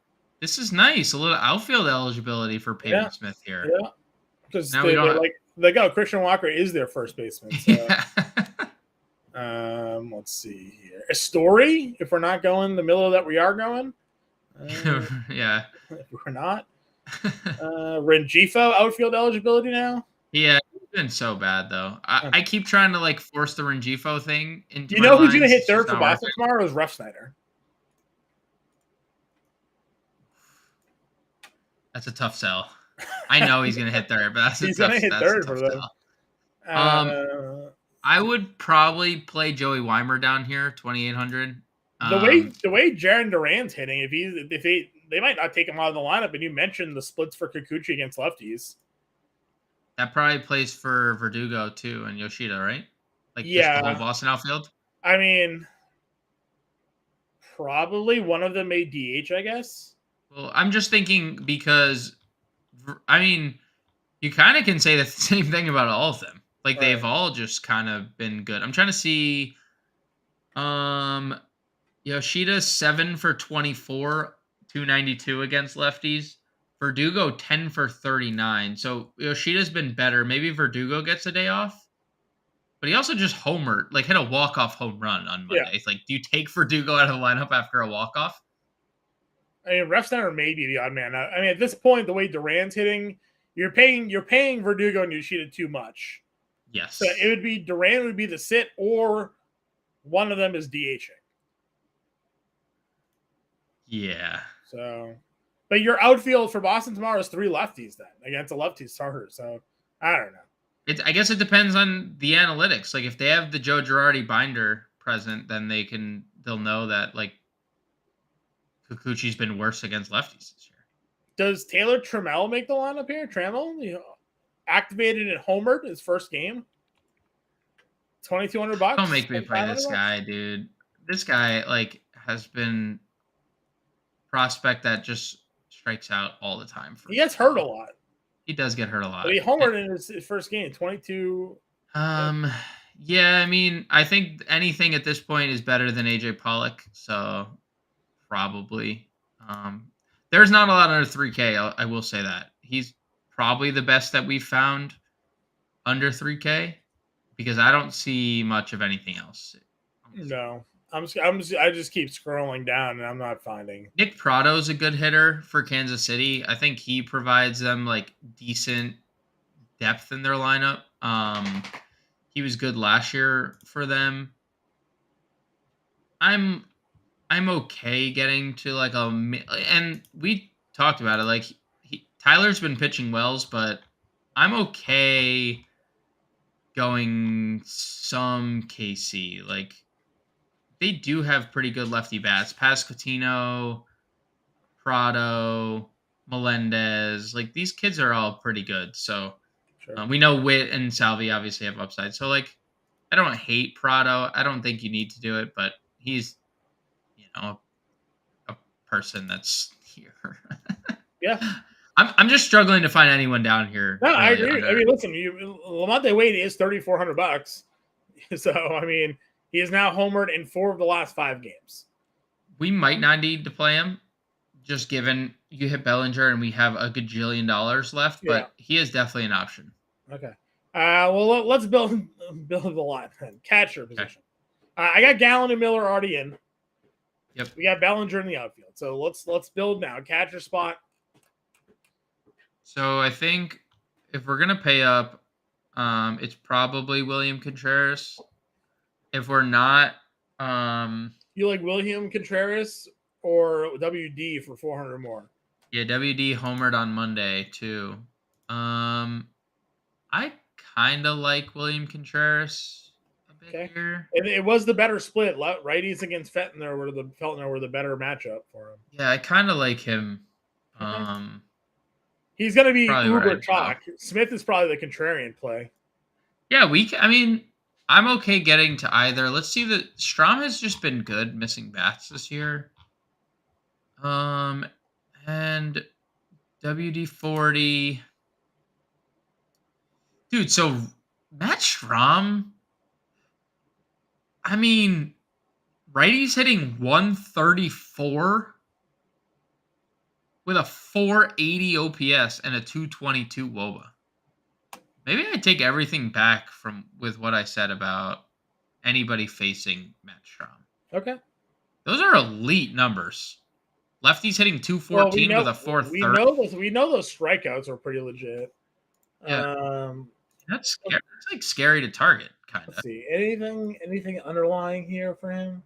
This is nice. A little outfield eligibility for Pavin Smith here. Yeah. Because Christian Walker is their first baseman. So. Let's see here. A story, if we're not going the middle that we are going. Yeah. If we're not. Rengifo outfield eligibility now. Yeah, it's been so bad though. I keep trying to force the Rengifo thing into. You know who's going to hit third for Boston tomorrow is Ruff Snyder. That's a tough sell. I know he's going to hit third, but he's going to hit third for them. I would probably play Joey Weimer down here, 2,800. The way Jaron Duran's hitting, if they might not take him out of the lineup, and you mentioned the splits for Kikuchi against lefties. That probably plays for Verdugo too and Yoshida, right? Just the whole Boston outfield. I mean, probably one of them may DH, I guess. Well, I'm just thinking because, I mean, you kind of can say the same thing about all of them. They've all just kind of been good. I'm trying to see. Yoshida 7 for 24, 292 against lefties. Verdugo 10 for 39. So Yoshida's been better. Maybe Verdugo gets a day off. But he also just homered, hit a walk-off home run on Monday. Yeah. It's do you take Verdugo out of the lineup after a walk-off? I mean, Ruff Snyder may be the odd man. I mean, at this point, the way Duran's hitting, you're paying Verdugo and Yoshida too much. Yes. So it would be Duran would be the sit, or one of them is DHing. Yeah. So, but your outfield for Boston tomorrow is 3 lefties then against a lefty starter. So I don't know. I guess it depends on the analytics. If they have the Joe Girardi binder present, then they'll know that Kikuchi's been worse against lefties this year. Does Taylor Trammell make the lineup here? Trammell, activated and homered his first game. $2,200. Don't make me play this $2,500? guy, dude. This guy has been prospect that just strikes out all the time for He me. gets hurt a lot. He does get hurt a But lot. he homered in his first game, 22. Yeah, I mean, I think anything at this point is better than AJ Pollock, so probably. There's not a lot under 3K. I will say that he's probably the best that we've found under 3K because I don't see much of anything else. No, I just keep scrolling down and I'm not finding. Nick Prado's a good hitter for Kansas City. I think he provides them decent depth in their lineup. He was good last year for them. I'm okay getting to and we talked about it. Tyler's been pitching wells, but I'm okay going some KC. They do have pretty good lefty bats. Pasquantino, Prado, Melendez. These kids are all pretty good. So Sure. we know Witt and Salvi obviously have upside. So I don't hate Prado. I don't think you need to do it, but he's a person that's here. Yeah. I'm just struggling to find anyone down here. No, I really agree. I mean, listen, Lamonte Wade is $3,400. So, I mean, he is now homered in 4 of the last 5 games. We might not need to play him, just given you hit Bellinger and we have a gajillion dollars left, but he is definitely an option. Okay. Well, let's build the line then. Catcher position. I got Gallen and Miller already in. Yep. We got Bellinger in the outfield. So let's build now. Catcher spot. So I think if we're gonna pay up, it's probably William Contreras. If we're not, you like William Contreras or WD for 400 more? Yeah, WD homered on Monday too. I kind of like William Contreras a bit here. It was the better split. Righties against Feltner were the better matchup for him. Yeah, I kind of like him. He's going to be uber chalk. Smith is probably the contrarian play. Yeah, I'm okay getting to either. Let's see that Strom has just been good missing bats this year. And WD-40. Dude, so Matt Strom, I mean, righty's hitting 134 with a 480 OPS and a 222 WOBA. Maybe I take everything back with what I said about anybody facing Matt Strom. Okay. Those are elite numbers. Lefty's hitting 214 with a 430. We know those strikeouts are pretty legit. Yeah. That's scary. It's scary to target, kind of. Let's see. Anything underlying here for him?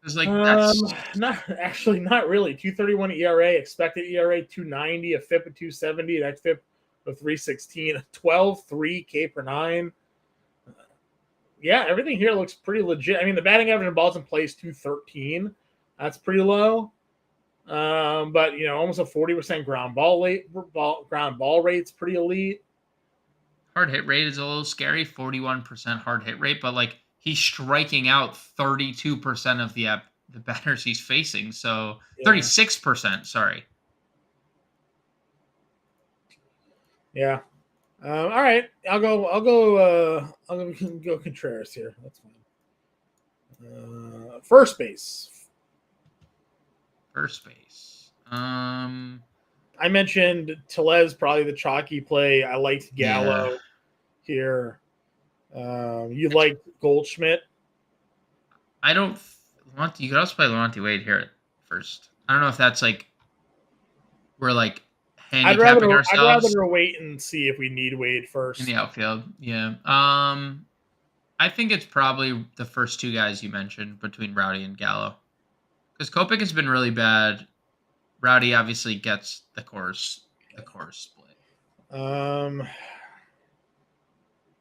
It's not really. 2.31 ERA, expected ERA 2.90, a FIP of 2.70, an xFIP of 3.16, a 12.3 K per 9. Yeah, everything here looks pretty legit. I mean, the batting average in balls in play is 2.13. That's pretty low. But almost a 40% ground ball rate's pretty elite. Hard hit rate is a little scary, 41% hard hit rate, but he's striking out 32% of the batters he's facing, so 36%. Sorry. Yeah. All right. I'll go Contreras here. That's fine. First base. I mentioned Tellez, probably the chalky play. I liked Gallo here. You like Goldschmidt? You could also play Lamonte Wade here at first. I don't know if that's we're handicapping ourselves. I'd rather wait and see if we need Wade first. In the outfield, yeah. I think it's probably the first 2 guys you mentioned between Rowdy and Gallo. Because Kopech has been really bad. Rowdy obviously gets the course split. All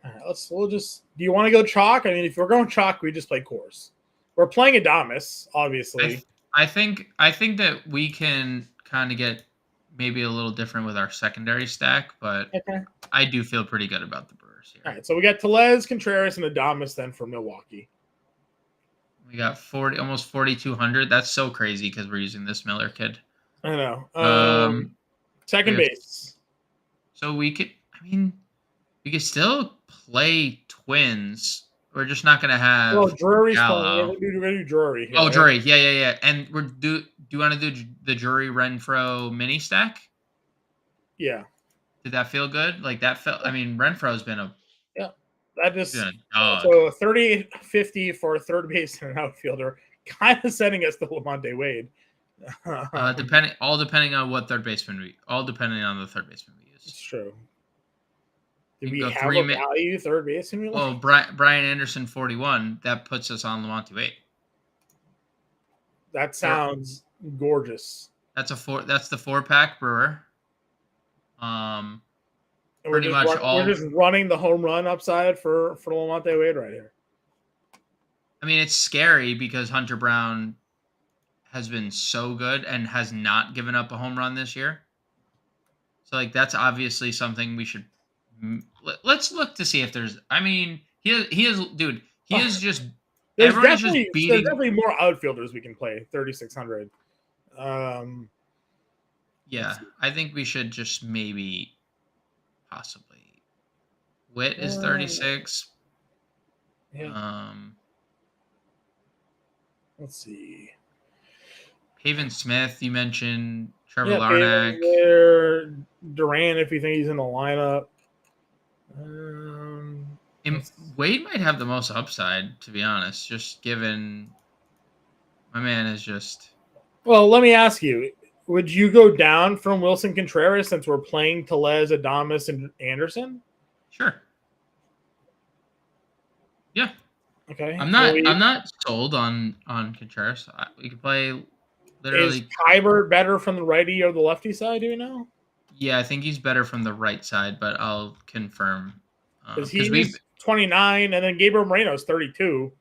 right, we'll just. Do you want to go chalk? I mean, if we're going chalk, we just play course. We're playing Adames, obviously. I think that we can kind of get maybe a little different with our secondary stack, but I do feel pretty good about the Brewers. numbers here. All right, so we got Tellez, Contreras, and Adames then for Milwaukee. We got almost 4,200. That's so crazy because we're using this Miller kid. I know. Second base. So we could still play Twins. We're just not gonna have. Well, Drury's Gallo. We're gonna do Drury here. Oh, Drury, yeah. And do you want to do the Drury Renfroe mini stack? Yeah. Did that feel good? Like that felt. I mean, Renfroe's been a. Yeah. That just been a dog. So 3850 for a third base and an outfielder, kind of sending us to Lamonte Wade. Depending on what third baseman depending on the third baseman we use. It's true. Do You we go have a value third baseman? Well, Brian Anderson 41. That puts us on Lamonte Wade. That sounds gorgeous. That's the 4-pack Brewer. Pretty much we're just running the home run upside for Lamonte Wade right here. I mean, it's scary because Hunter Brown has been so good and has not given up a home run this year. So, like, that's obviously something we should. Let's look to see if there's. I mean, he is, dude. He is just. There's definitely more outfielders we can play. 3,600. Yeah, I think we should just maybe, possibly. Witt is 36. Yeah. Let's see. Haven Smith, you mentioned. Trevor Larnach. Duran, if you think he's in the lineup. Wade might have the most upside, to be honest, just given my man is just. Well, let me ask you. Would you go down from Wilson Contreras since we're playing Tellez, Adames, and Anderson? Sure. Yeah. Okay. I'm not sold on Contreras. We could play literally. Is Kyber better from the righty or the lefty side? Do you know? Yeah, I think he's better from the right side, but I'll confirm. Because he's 29, and then Gabriel Moreno's 32.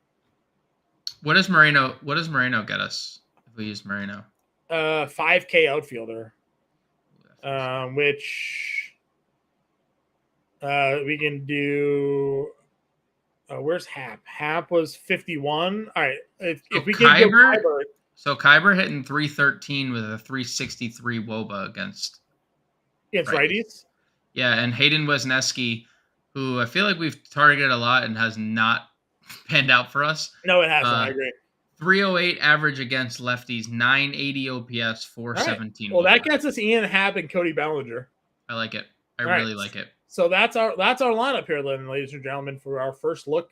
What does Moreno get us if we use Moreno? 5K outfielder, which we can do. Where's Hap? Hap was 51. All right, if we can go Kyber. So Kyber hitting 313 with a 363 WOBA against righties. Yeah, and Hayden Wesneski, who I feel like we've targeted a lot and has not panned out for us. No, it hasn't. I agree. 308 average against lefties, 980 OPS, 417. Right. Well, that gets us Ian Happ and Cody Bellinger. I like it. I really like it. So that's our lineup here, then, ladies and gentlemen, for our first look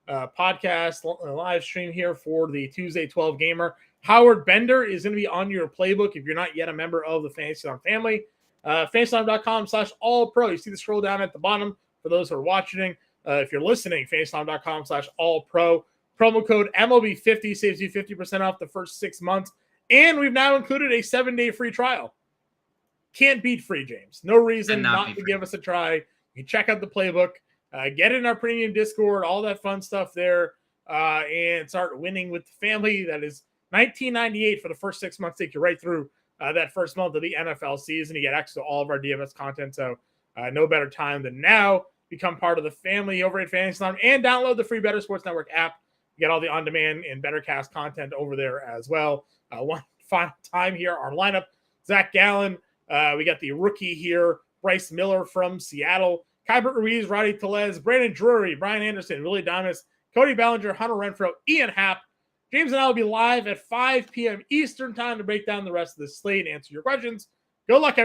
podcast live stream here for the Tuesday 12 gamer. Howard Bender is going to be on your playbook if you're not yet a member of the Fantasy Time family. FantasyTime.com/all-pro. You see the scroll down at the bottom for those who are watching. If you're listening, FantasyTime.com/all-pro. Promo code MLB50 saves you 50% off the first 6 months. And we've now included a 7-day free trial. Can't beat free, James. No reason not to give us a try. You can check out the playbook, get in our premium Discord, all that fun stuff there, and start winning with the family. That is $19.98 for the first 6 months. Take you right through that first month of the NFL season. You get access to all of our DFS content. So no better time than now. Become part of the family over at Fantasy Time and download the free Better Sports Network app. You get all the on-demand and BetterCast content over there as well. One final time here, our lineup: Zach Gallen. We got the rookie here, Bryce Miller from Seattle, Kyber Ruiz, Roddy Tellez, Brandon Drury, Brian Anderson, Willie Adames, Cody Bellinger, Hunter Renfroe, Ian Happ. James and I will be live at 5 p.m. Eastern time to break down the rest of the slate and answer your questions. Good luck, everyone.